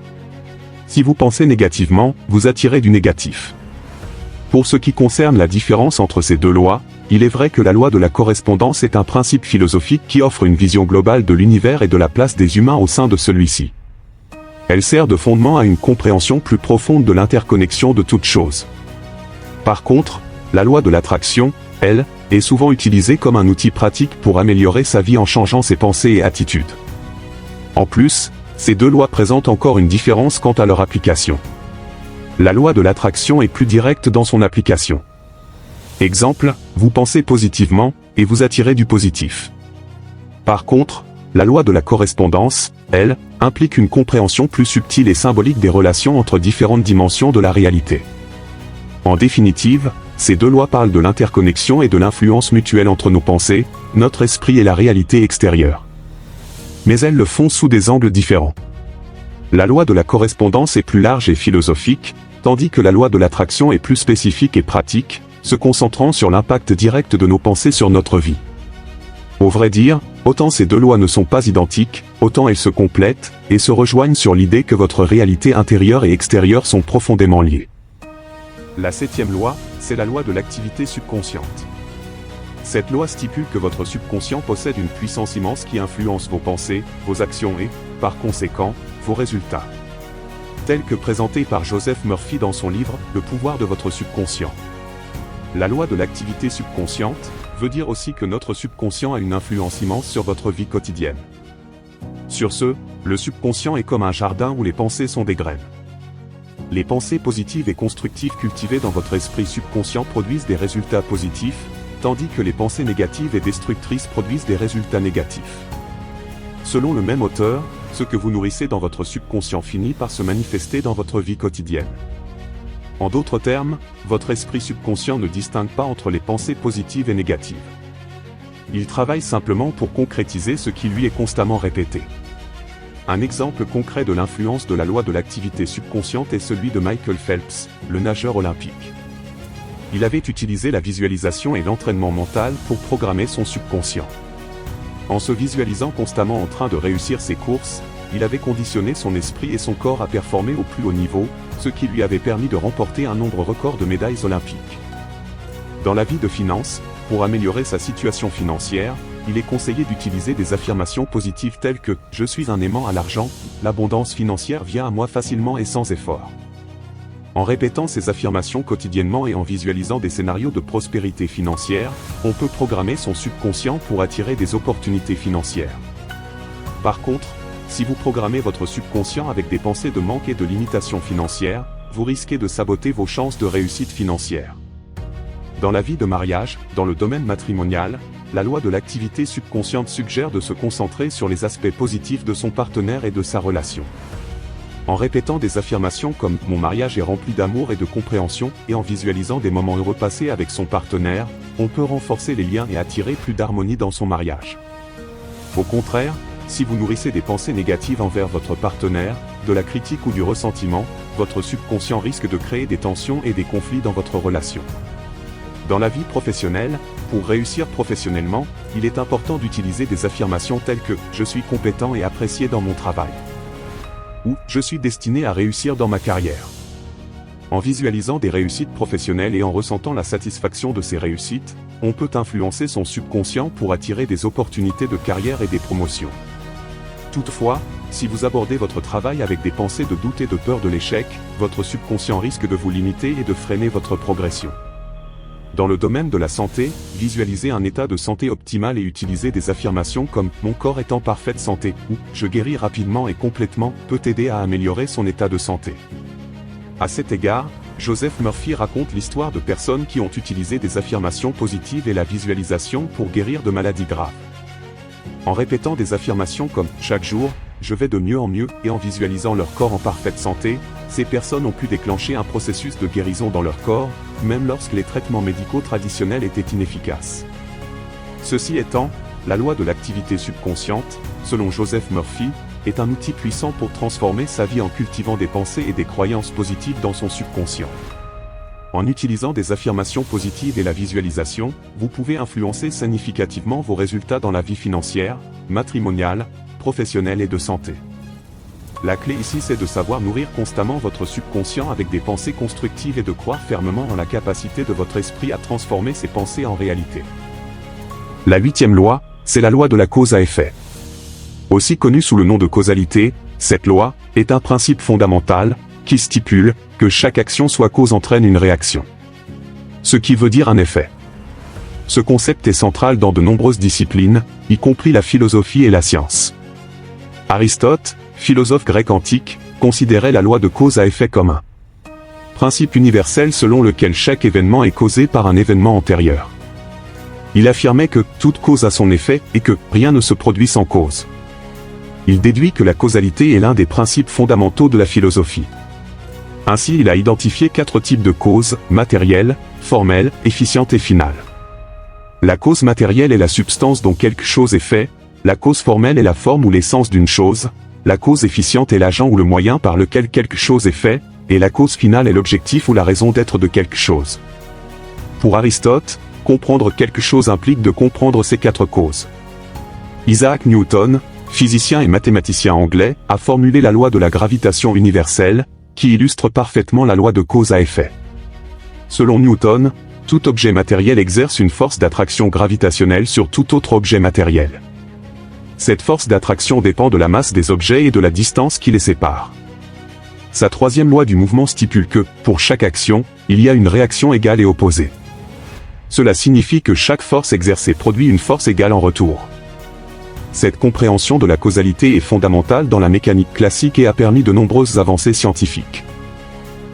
Si vous pensez négativement, vous attirez du négatif. Pour ce qui concerne la différence entre ces deux lois, il est vrai que la loi de la correspondance est un principe philosophique qui offre une vision globale de l'univers et de la place des humains au sein de celui-ci. Elle sert de fondement à une compréhension plus profonde de l'interconnexion de toutes choses. Par contre, la loi de l'attraction, elle, est souvent utilisée comme un outil pratique pour améliorer sa vie en changeant ses pensées et attitudes. En plus, ces deux lois présentent encore une différence quant à leur application. La loi de l'attraction est plus directe dans son application. Exemple, vous pensez positivement, et vous attirez du positif. Par contre, la loi de la correspondance, elle, implique une compréhension plus subtile et symbolique des relations entre différentes dimensions de la réalité. En définitive, ces deux lois parlent de l'interconnexion et de l'influence mutuelle entre nos pensées, notre esprit et la réalité extérieure. Mais elles le font sous des angles différents. La loi de la correspondance est plus large et philosophique, tandis que la loi de l'attraction est plus spécifique et pratique, se concentrant sur l'impact direct de nos pensées sur notre vie. Au vrai dire, autant ces deux lois ne sont pas identiques, autant elles se complètent, et se rejoignent sur l'idée que votre réalité intérieure et extérieure sont profondément liées. La 7e loi, c'est la loi de l'activité subconsciente. Cette loi stipule que votre subconscient possède une puissance immense qui influence vos pensées, vos actions et, par conséquent, vos résultats. Tel que présenté par Joseph Murphy dans son livre « Le pouvoir de votre subconscient ». La loi de l'activité subconsciente veut dire aussi que notre subconscient a une influence immense sur votre vie quotidienne. Sur ce, le subconscient est comme un jardin où les pensées sont des graines. Les pensées positives et constructives cultivées dans votre esprit subconscient produisent des résultats positifs, tandis que les pensées négatives et destructrices produisent des résultats négatifs. Selon le même auteur, ce que vous nourrissez dans votre subconscient finit par se manifester dans votre vie quotidienne. En d'autres termes, votre esprit subconscient ne distingue pas entre les pensées positives et négatives. Il travaille simplement pour concrétiser ce qui lui est constamment répété. Un exemple concret de l'influence de la loi de l'activité subconsciente est celui de Michael Phelps, le nageur olympique. Il avait utilisé la visualisation et l'entraînement mental pour programmer son subconscient. En se visualisant constamment en train de réussir ses courses, il avait conditionné son esprit et son corps à performer au plus haut niveau, ce qui lui avait permis de remporter un nombre record de médailles olympiques. Dans la vie de finance, pour améliorer sa situation financière, il est conseillé d'utiliser des affirmations positives telles que « Je suis un aimant à l'argent, l'abondance financière vient à moi facilement et sans effort ». En répétant ces affirmations quotidiennement et en visualisant des scénarios de prospérité financière, on peut programmer son subconscient pour attirer des opportunités financières. Par contre, si vous programmez votre subconscient avec des pensées de manque et de limitation financière, vous risquez de saboter vos chances de réussite financière. Dans la vie de mariage, dans le domaine matrimonial, la loi de l'activité subconsciente suggère de se concentrer sur les aspects positifs de son partenaire et de sa relation. En répétant des affirmations comme « Mon mariage est rempli d'amour et de compréhension » et en visualisant des moments heureux passés avec son partenaire, on peut renforcer les liens et attirer plus d'harmonie dans son mariage. Au contraire, si vous nourrissez des pensées négatives envers votre partenaire, de la critique ou du ressentiment, votre subconscient risque de créer des tensions et des conflits dans votre relation. Dans la vie professionnelle, pour réussir professionnellement, il est important d'utiliser des affirmations telles que « Je suis compétent et apprécié dans mon travail » ou « Je suis destiné à réussir dans ma carrière ». En visualisant des réussites professionnelles et en ressentant la satisfaction de ces réussites, on peut influencer son subconscient pour attirer des opportunités de carrière et des promotions. Toutefois, si vous abordez votre travail avec des pensées de doute et de peur de l'échec, votre subconscient risque de vous limiter et de freiner votre progression. Dans le domaine de la santé, visualisez un état de santé optimal et utilisez des affirmations comme « Mon corps est en parfaite santé » ou « Je guéris rapidement et complètement » peut aider à améliorer son état de santé. À cet égard, Joseph Murphy raconte l'histoire de personnes qui ont utilisé des affirmations positives et la visualisation pour guérir de maladies graves. En répétant des affirmations comme « Chaque jour, je vais de mieux en mieux » et en visualisant leur corps en parfaite santé, ces personnes ont pu déclencher un processus de guérison dans leur corps, même lorsque les traitements médicaux traditionnels étaient inefficaces. Ceci étant, la loi de l'activité subconsciente, selon Joseph Murphy, est un outil puissant pour transformer sa vie en cultivant des pensées et des croyances positives dans son subconscient. En utilisant des affirmations positives et la visualisation, vous pouvez influencer significativement vos résultats dans la vie financière, matrimoniale, professionnelle et de santé. La clé ici c'est de savoir nourrir constamment votre subconscient avec des pensées constructives et de croire fermement en la capacité de votre esprit à transformer ces pensées en réalité. La 8e loi, c'est la loi de la cause à effet. Aussi connue sous le nom de causalité, cette loi est un principe fondamental qui stipule que chaque action soit cause entraîne une réaction. Ce qui veut dire un effet. Ce concept est central dans de nombreuses disciplines, y compris la philosophie et la science. Aristote, philosophe grec antique, considérait la loi de cause à effet comme un principe universel selon lequel chaque événement est causé par un événement antérieur. Il affirmait que toute cause a son effet et que rien ne se produit sans cause. Il déduit que la causalité est l'un des principes fondamentaux de la philosophie. Ainsi, il a identifié 4 types de causes: matérielle, formelle, efficiente et finale. La cause matérielle est la substance dont quelque chose est fait, la cause formelle est la forme ou l'essence d'une chose, la cause efficiente est l'agent ou le moyen par lequel quelque chose est fait, et la cause finale est l'objectif ou la raison d'être de quelque chose. Pour Aristote, comprendre quelque chose implique de comprendre ces 4 causes. Isaac Newton, physicien et mathématicien anglais, a formulé la loi de la gravitation universelle, qui illustre parfaitement la loi de cause à effet. Selon Newton, tout objet matériel exerce une force d'attraction gravitationnelle sur tout autre objet matériel. Cette force d'attraction dépend de la masse des objets et de la distance qui les sépare. Sa 3e loi du mouvement stipule que, pour chaque action, il y a une réaction égale et opposée. Cela signifie que chaque force exercée produit une force égale en retour. Cette compréhension de la causalité est fondamentale dans la mécanique classique et a permis de nombreuses avancées scientifiques.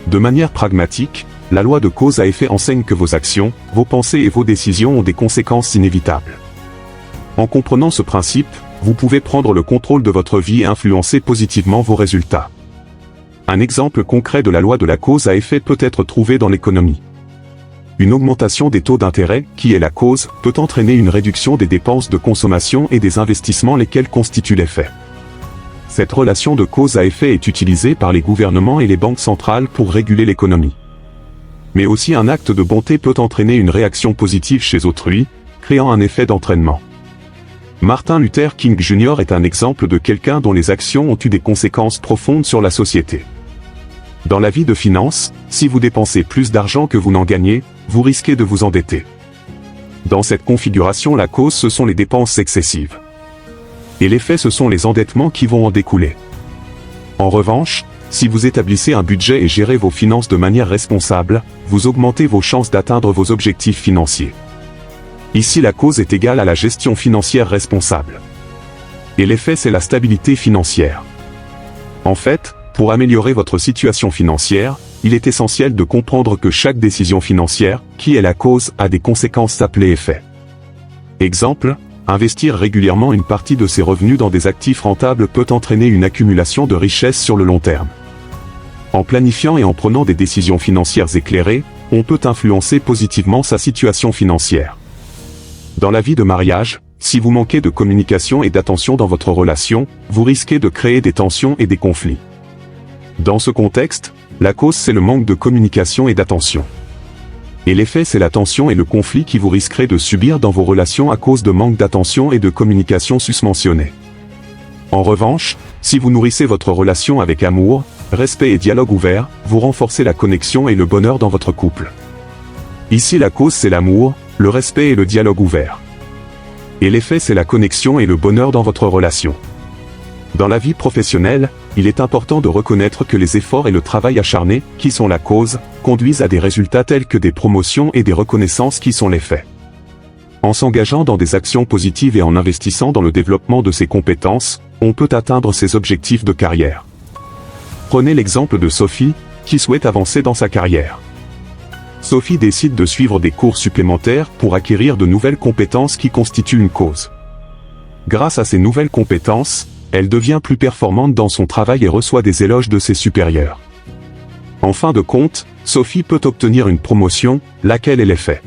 De manière pragmatique, la loi de cause à effet enseigne que vos actions, vos pensées et vos décisions ont des conséquences inévitables. En comprenant ce principe, vous pouvez prendre le contrôle de votre vie et influencer positivement vos résultats. Un exemple concret de la loi de la cause à effet peut être trouvé dans l'économie. Une augmentation des taux d'intérêt, qui est la cause, peut entraîner une réduction des dépenses de consommation et des investissements lesquels constituent l'effet. Cette relation de cause à effet est utilisée par les gouvernements et les banques centrales pour réguler l'économie. Mais aussi un acte de bonté peut entraîner une réaction positive chez autrui, créant un effet d'entraînement. Martin Luther King Jr. est un exemple de quelqu'un dont les actions ont eu des conséquences profondes sur la société. Dans la vie de finance, si vous dépensez plus d'argent que vous n'en gagnez, vous risquez de vous endetter. Dans cette configuration, la cause ce sont les dépenses excessives. Et l'effet ce sont les endettements qui vont en découler. En revanche, si vous établissez un budget et gérez vos finances de manière responsable, vous augmentez vos chances d'atteindre vos objectifs financiers. Ici la cause est égale à la gestion financière responsable. Et l'effet c'est la stabilité financière. En fait, pour améliorer votre situation financière, il est essentiel de comprendre que chaque décision financière, qui est la cause, a des conséquences appelées effets. Exemple, investir régulièrement une partie de ses revenus dans des actifs rentables peut entraîner une accumulation de richesses sur le long terme. En planifiant et en prenant des décisions financières éclairées, on peut influencer positivement sa situation financière. Dans la vie de mariage, si vous manquez de communication et d'attention dans votre relation, vous risquez de créer des tensions et des conflits. Dans ce contexte, la cause c'est le manque de communication et d'attention. Et l'effet c'est la tension et le conflit qui vous risquerez de subir dans vos relations à cause de manque d'attention et de communication susmentionnés. En revanche, si vous nourrissez votre relation avec amour, respect et dialogue ouvert, vous renforcez la connexion et le bonheur dans votre couple. Ici la cause c'est l'amour, le respect et le dialogue ouvert. Et l'effet c'est la connexion et le bonheur dans votre relation. Dans la vie professionnelle, il est important de reconnaître que les efforts et le travail acharné, qui sont la cause, conduisent à des résultats tels que des promotions et des reconnaissances qui sont l'effet. En s'engageant dans des actions positives et en investissant dans le développement de ses compétences, on peut atteindre ses objectifs de carrière. Prenez l'exemple de Sophie, qui souhaite avancer dans sa carrière. Sophie décide de suivre des cours supplémentaires pour acquérir de nouvelles compétences qui constituent une cause. Grâce à ces nouvelles compétences, elle devient plus performante dans son travail et reçoit des éloges de ses supérieurs. En fin de compte, Sophie peut obtenir une promotion, laquelle est l'effet.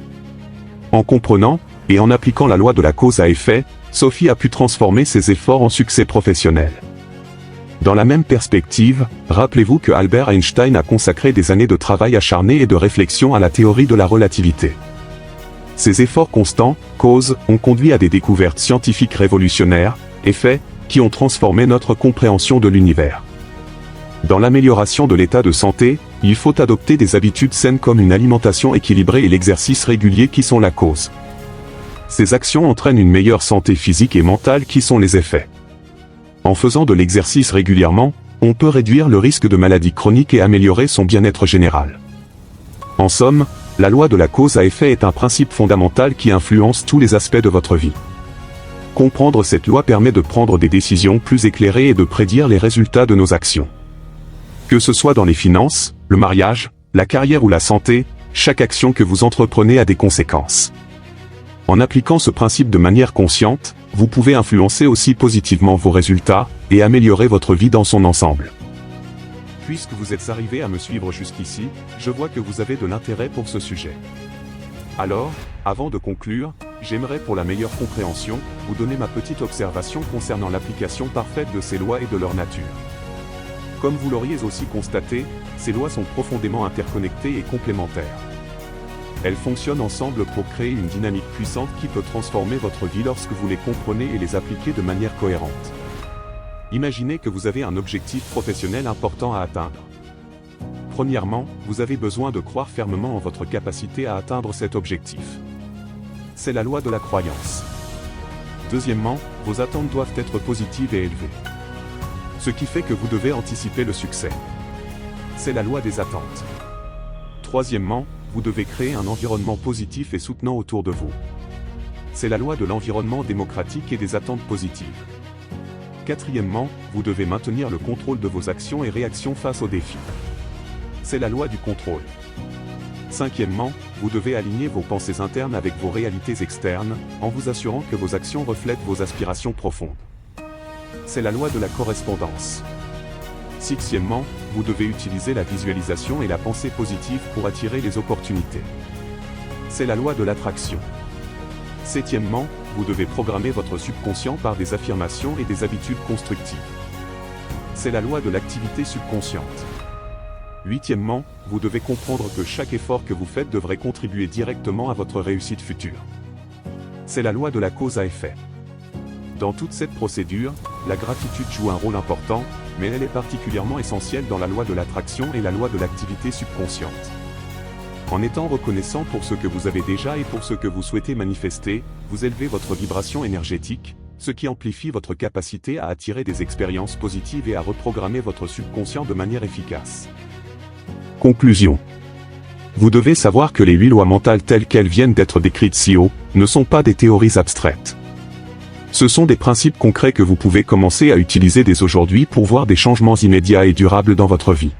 En comprenant, et en appliquant la loi de la cause à effet, Sophie a pu transformer ses efforts en succès professionnel. Dans la même perspective, rappelez-vous que Albert Einstein a consacré des années de travail acharné et de réflexion à la théorie de la relativité. Ces efforts constants, causes, ont conduit à des découvertes scientifiques révolutionnaires, effets, qui ont transformé notre compréhension de l'univers. Dans l'amélioration de l'état de santé, il faut adopter des habitudes saines comme une alimentation équilibrée et l'exercice régulier qui sont la cause. Ces actions entraînent une meilleure santé physique et mentale qui sont les effets. En faisant de l'exercice régulièrement, on peut réduire le risque de maladies chroniques et améliorer son bien-être général. En somme, la loi de la cause à effet est un principe fondamental qui influence tous les aspects de votre vie. Comprendre cette loi permet de prendre des décisions plus éclairées et de prédire les résultats de nos actions. Que ce soit dans les finances, le mariage, la carrière ou la santé, chaque action que vous entreprenez a des conséquences. En appliquant ce principe de manière consciente, vous pouvez influencer aussi positivement vos résultats et améliorer votre vie dans son ensemble. Puisque vous êtes arrivé à me suivre jusqu'ici, je vois que vous avez de l'intérêt pour ce sujet. Alors, avant de conclure, j'aimerais pour la meilleure compréhension, vous donner ma petite observation concernant l'application parfaite de ces lois et de leur nature. Comme vous l'auriez aussi constaté, ces lois sont profondément interconnectées et complémentaires. Elles fonctionnent ensemble pour créer une dynamique puissante qui peut transformer votre vie lorsque vous les comprenez et les appliquez de manière cohérente. Imaginez que vous avez un objectif professionnel important à atteindre. Premièrement, vous avez besoin de croire fermement en votre capacité à atteindre cet objectif. C'est la loi de la croyance. Deuxièmement, vos attentes doivent être positives et élevées. Ce qui fait que vous devez anticiper le succès. C'est la loi des attentes. Troisièmement, vous devez créer un environnement positif et soutenant autour de vous. C'est la loi de l'environnement démocratique et des attentes positives. Quatrièmement, vous devez maintenir le contrôle de vos actions et réactions face aux défis. C'est la loi du contrôle. Cinquièmement, vous devez aligner vos pensées internes avec vos réalités externes, en vous assurant que vos actions reflètent vos aspirations profondes. C'est la loi de la correspondance. Sixièmement, vous devez utiliser la visualisation et la pensée positive pour attirer les opportunités. C'est la loi de l'attraction. Septièmement, vous devez programmer votre subconscient par des affirmations et des habitudes constructives. C'est la loi de l'activité subconsciente. Huitièmement, vous devez comprendre que chaque effort que vous faites devrait contribuer directement à votre réussite future. C'est la loi de la cause à effet. Dans toute cette procédure, la gratitude joue un rôle important, mais elle est particulièrement essentielle dans la loi de l'attraction et la loi de l'activité subconsciente. En étant reconnaissant pour ce que vous avez déjà et pour ce que vous souhaitez manifester, vous élevez votre vibration énergétique, ce qui amplifie votre capacité à attirer des expériences positives et à reprogrammer votre subconscient de manière efficace. Conclusion. Vous devez savoir que les 8 lois mentales telles qu'elles viennent d'être décrites ci haut, ne sont pas des théories abstraites. Ce sont des principes concrets que vous pouvez commencer à utiliser dès aujourd'hui pour voir des changements immédiats et durables dans votre vie.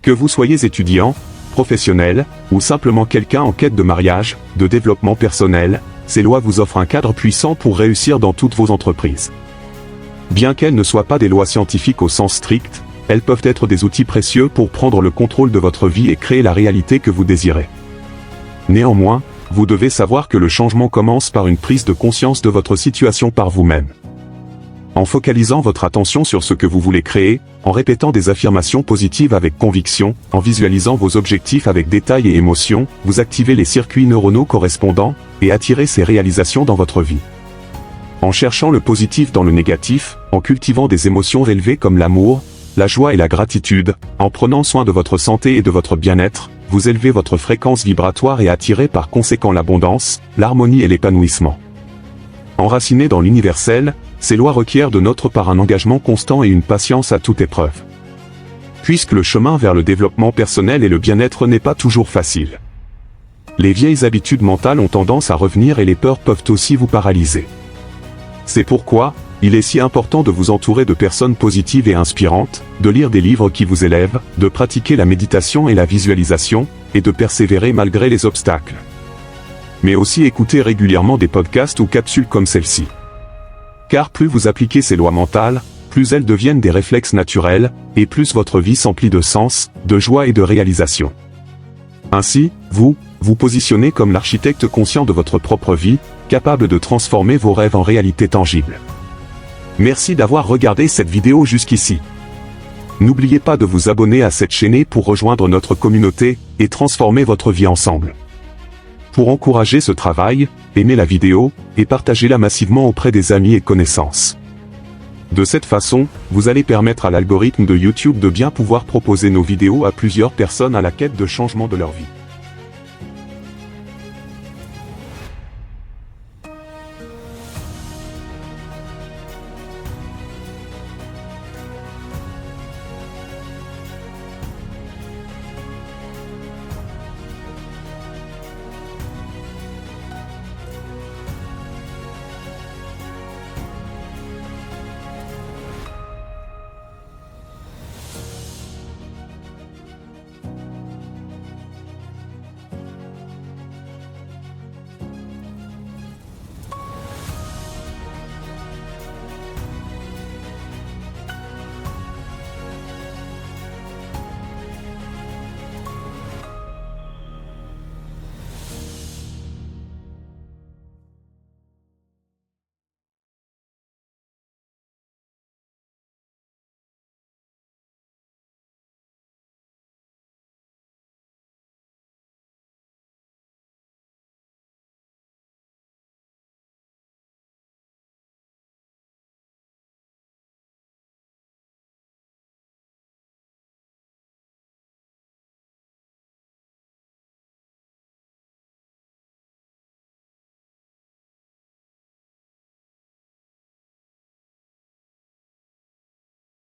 Que vous soyez étudiant, professionnel, ou simplement quelqu'un en quête de mariage, de développement personnel, ces lois vous offrent un cadre puissant pour réussir dans toutes vos entreprises. Bien qu'elles ne soient pas des lois scientifiques au sens strict, elles peuvent être des outils précieux pour prendre le contrôle de votre vie et créer la réalité que vous désirez. Néanmoins, vous devez savoir que le changement commence par une prise de conscience de votre situation par vous-même. En focalisant votre attention sur ce que vous voulez créer, en répétant des affirmations positives avec conviction, en visualisant vos objectifs avec détail et émotion, vous activez les circuits neuronaux correspondants, et attirez ces réalisations dans votre vie. En cherchant le positif dans le négatif, en cultivant des émotions élevées comme l'amour, la joie et la gratitude, en prenant soin de votre santé et de votre bien-être, vous élevez votre fréquence vibratoire et attirez par conséquent l'abondance, l'harmonie et l'épanouissement. Enracinés dans l'universel, ces lois requièrent de notre part un engagement constant et une patience à toute épreuve. Puisque le chemin vers le développement personnel et le bien-être n'est pas toujours facile. Les vieilles habitudes mentales ont tendance à revenir et les peurs peuvent aussi vous paralyser. C'est pourquoi, il est si important de vous entourer de personnes positives et inspirantes, de lire des livres qui vous élèvent, de pratiquer la méditation et la visualisation, et de persévérer malgré les obstacles. Mais aussi écouter régulièrement des podcasts ou capsules comme celle-ci. Car plus vous appliquez ces lois mentales, plus elles deviennent des réflexes naturels, et plus votre vie s'emplit de sens, de joie et de réalisation. Ainsi, vous positionnez comme l'architecte conscient de votre propre vie, capable de transformer vos rêves en réalité tangible. Merci d'avoir regardé cette vidéo jusqu'ici. N'oubliez pas de vous abonner à cette chaîne pour rejoindre notre communauté, et transformer votre vie ensemble. Pour encourager ce travail, aimez la vidéo, et partagez-la massivement auprès des amis et connaissances. De cette façon, vous allez permettre à l'algorithme de YouTube de bien pouvoir proposer nos vidéos à plusieurs personnes à la quête de changement de leur vie.